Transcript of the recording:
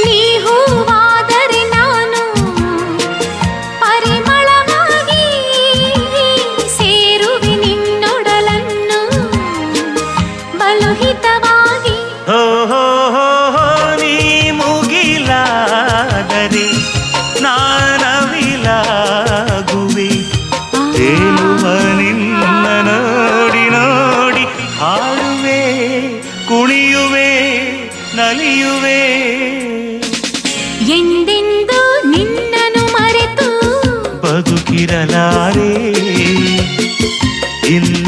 ನೀ ಹೂವಾದರೆ ನಾನು ಪರಿಮಳವಾಗಿ ಸೇರುವೆ ನಿನ್ನೊಡಲನ್ನು ಬಲುಹಿತವಾಗಿ. ಹೋ ಹೋ ಹೋ ಹೋ ನೀ ಮುಗಿಲಾದರೆ ನಾನವಿಲಾಗುವೆ. ತೇಲುವ ನಿನ್ನ ನೋಡಿ ನೋಡಿ ಹಾಡುವೆ, ಕುಣಿಯುವೆ, ನಲಿಯುವೆ. ಎಂದೆಂದು ನಿನ್ನನ್ನು ಮರೆತು ಬದುಕಿರಲಾರೆ. ಇನ್ನು